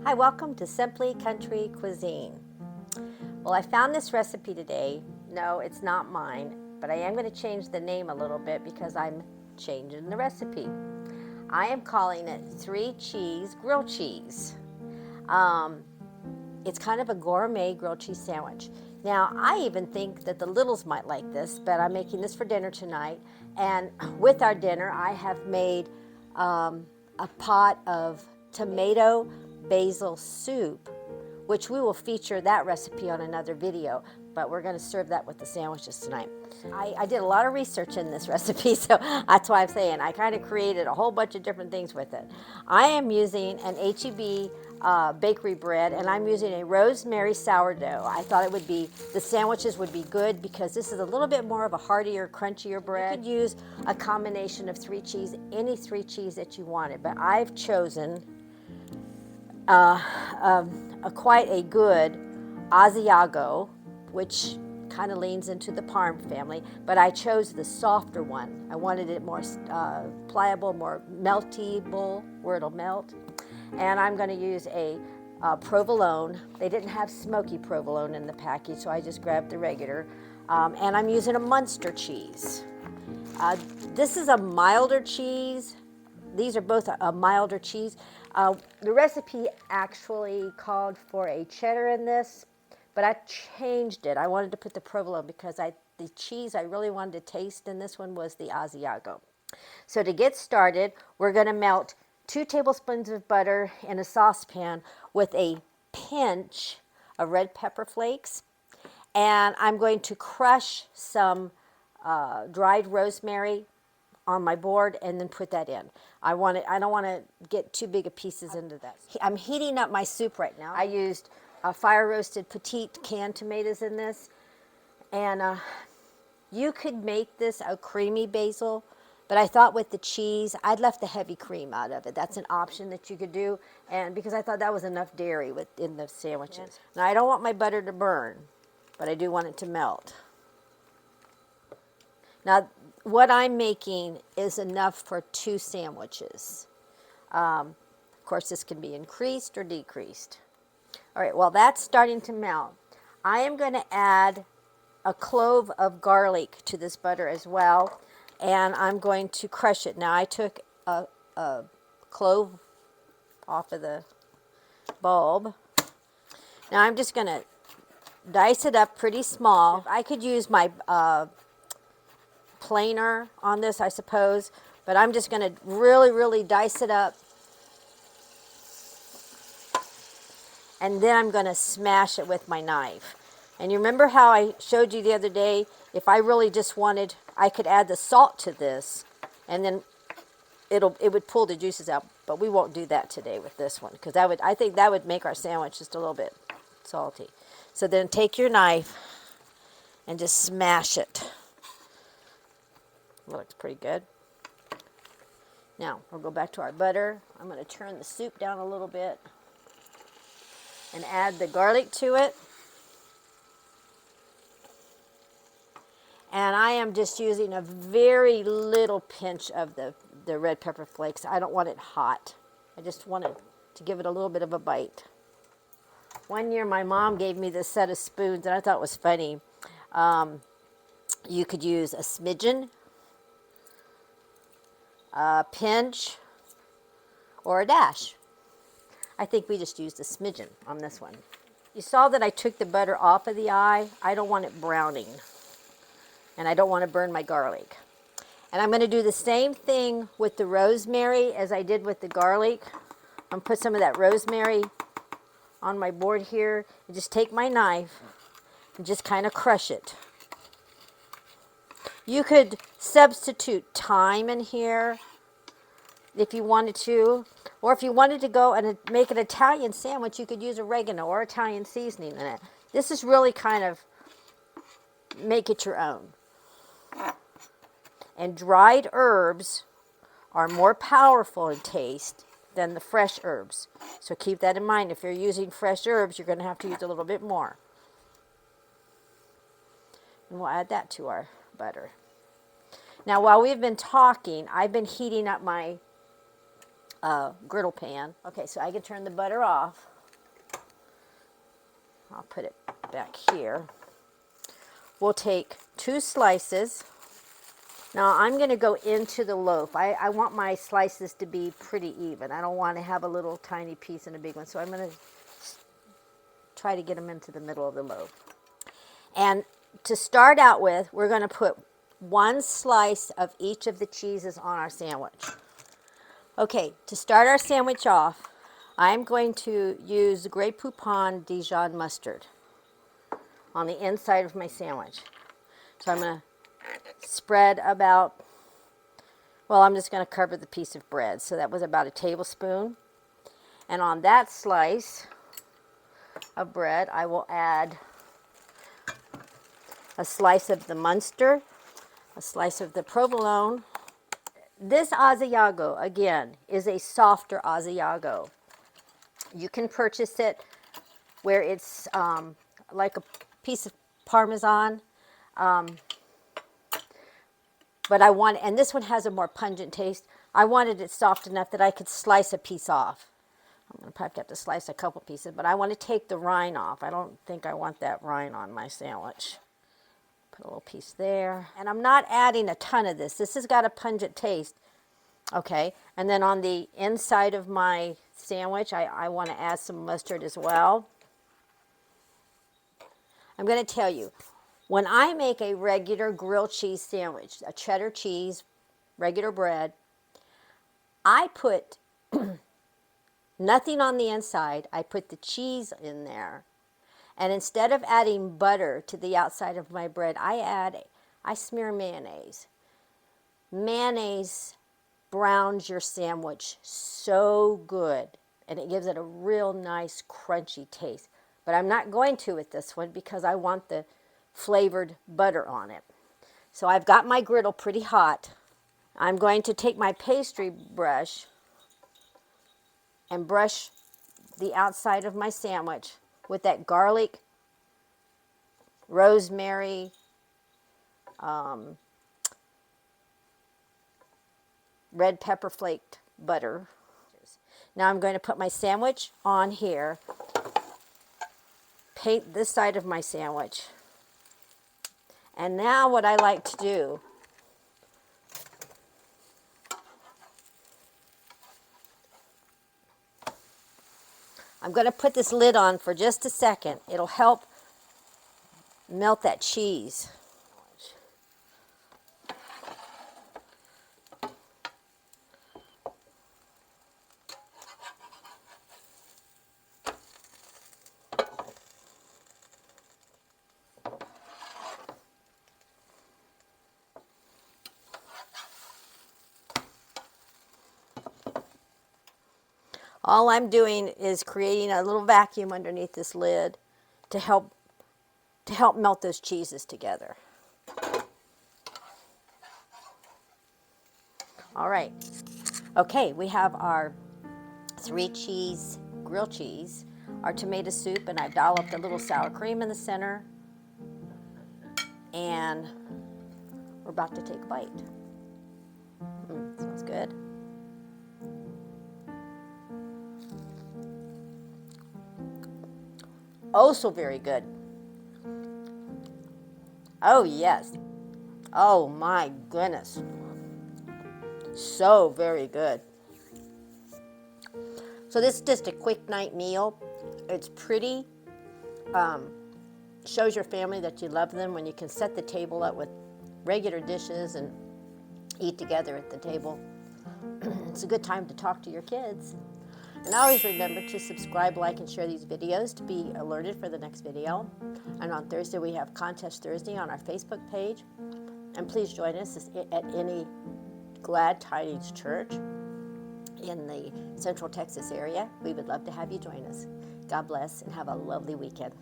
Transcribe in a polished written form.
Hi, welcome to Simply Country Cuisine. Well, I found this recipe today. No, it's not mine, but I am going to change the name a little bit because I'm changing the recipe. I am calling it 3-cheese grilled cheese. It's kind of a gourmet grilled cheese sandwich. Now, I even think that the littles might like this, but I'm making this for dinner tonight. And with our dinner, I have made a pot of tomato basil soup, which we will feature that recipe on another video, but we're going to serve that with the sandwiches tonight. I did a lot of research in this recipe, so that's why I'm saying I kind of created a whole bunch of different things with it. I am using an H-E-B bakery bread, and I'm using a Rosemary sourdough. I thought it would be, the sandwiches would be good because this is a little bit more of a heartier, crunchier bread. You could use a combination of 3 cheese, any 3 cheese that you wanted, but I've chosen quite a good Asiago, which kind of leans into the Parm family, but I chose the softer one. I wanted it more pliable, more meltable, where it'll melt. And I'm going to use a provolone. They didn't have smoky provolone in the package, so I just grabbed the regular. And I'm using a Muenster cheese. This is a milder cheese. These are both a milder cheese. The recipe actually called for a cheddar in this, but I changed it. I wanted to put the provolone because the cheese I really wanted to taste in this one was the Asiago. So to get started, we're going to melt 2 tablespoons of butter in a saucepan with a pinch of red pepper flakes. And I'm going to crush some dried rosemary on my board and then put that in. I don't want to get too big of pieces into that. I'm heating up my soup right now. I used fire roasted petite canned tomatoes in this. And you could make this a creamy basil, but I thought with the cheese, I'd left the heavy cream out of it. That's an option that you could do, and because I thought that was enough dairy in the sandwiches. Now, I don't want my butter to burn, but I do want it to melt. Now, what I'm making is enough for 2 sandwiches. Of course, this can be increased or decreased. All right, while that's starting to melt, I am going to add a clove of garlic to this butter as well, and I'm going to crush it. Now, I took a clove off of the bulb. Now, I'm just going to dice it up pretty small. I could use my planer on this, I suppose, but I'm just going to really, really dice it up. And then I'm going to smash it with my knife. And you remember how I showed you the other day, if I really just wanted, I could add the salt to this, and then it would pull the juices out. But we won't do that today with this one, because I think that would make our sandwich just a little bit salty. So then take your knife and just smash it. Looks pretty good. Now, we'll go back to our butter. I'm going to turn the soup down a little bit and add the garlic to it. And I am just using a very little pinch of the red pepper flakes. I don't want it hot. I just want it to give it a little bit of a bite. One year my mom gave me this set of spoons, and I thought it was funny. You could use a smidgen, a pinch, or a dash. I think we just used a smidgen on this one. You saw that I took the butter off of the eye. I don't want it browning, and I don't want to burn my garlic. And I'm going to do the same thing with the rosemary as I did with the garlic. I'm going to put some of that rosemary on my board here, and just take my knife and just kind of crush it. You could substitute thyme in here if you wanted to, or if you wanted to go and make an Italian sandwich, you could use oregano or Italian seasoning in it. This is really kind of make it your own. And dried herbs are more powerful in taste than the fresh herbs. So keep that in mind. If you're using fresh herbs, you're going to have to use a little bit more. And we'll add that to our butter. Now, while we've been talking, I've been heating up my griddle pan. Okay, so I can turn the butter off. I'll put it back here. We'll take 2 slices. Now I'm going to go into the loaf. I want my slices to be pretty even. I don't want to have a little tiny piece and a big one. So I'm going to try to get them into the middle of the loaf. And to start out with, we're going to put 1 slice of each of the cheeses on our sandwich. Okay, to start our sandwich off, I'm going to use Grey Poupon Dijon mustard on the inside of my sandwich. So I'm going to spread about, well, I'm just going to cover the piece of bread. So that was about a tablespoon. And on that slice of bread, I will add a slice of the Muenster, a slice of the Provolone. This Asiago, again, is a softer Asiago. You can purchase it where it's like a piece of Parmesan. But I want, and this one has a more pungent taste. I wanted it soft enough that I could slice a piece off. I'm going to probably have to slice a couple pieces, but I want to take the rind off. I don't think I want that rind on my sandwich. Put a little piece there. And I'm not adding a ton of this. This has got a pungent taste. Okay, and then on the inside of my sandwich, I want to add some mustard as well. I'm going to tell you, when I make a regular grilled cheese sandwich, a cheddar cheese, regular bread, I put nothing on the inside. I put the cheese in there. And instead of adding butter to the outside of my bread, I smear mayonnaise. Mayonnaise browns your sandwich so good, and it gives it a real nice crunchy taste. But I'm not going to with this one because I want the flavored butter on it. So I've got my griddle pretty hot. I'm going to take my pastry brush and brush the outside of my sandwich with that garlic, rosemary, red pepper flaked butter. Now I'm going to put my sandwich on here, paint this side of my sandwich. And now what I like to do, I'm going to put this lid on for just a second. It'll help melt that cheese. All I'm doing is creating a little vacuum underneath this lid to help melt those cheeses together. All right. Okay, we have our 3-cheese grilled cheese, our tomato soup, and I've dolloped a little sour cream in the center. And we're about to take a bite. Smells good. Oh, so very good. Oh, yes. Oh, my goodness. So very good. So this is just a quick night meal. It's pretty. Shows your family that you love them when you can set the table up with regular dishes and eat together at the table. It's a good time to talk to your kids. And always remember to subscribe, like, and share these videos to be alerted for the next video. And on Thursday, we have Contest Thursday on our Facebook page. And please join us at any Glad Tidings Church in the Central Texas area. We would love to have you join us. God bless and have a lovely weekend.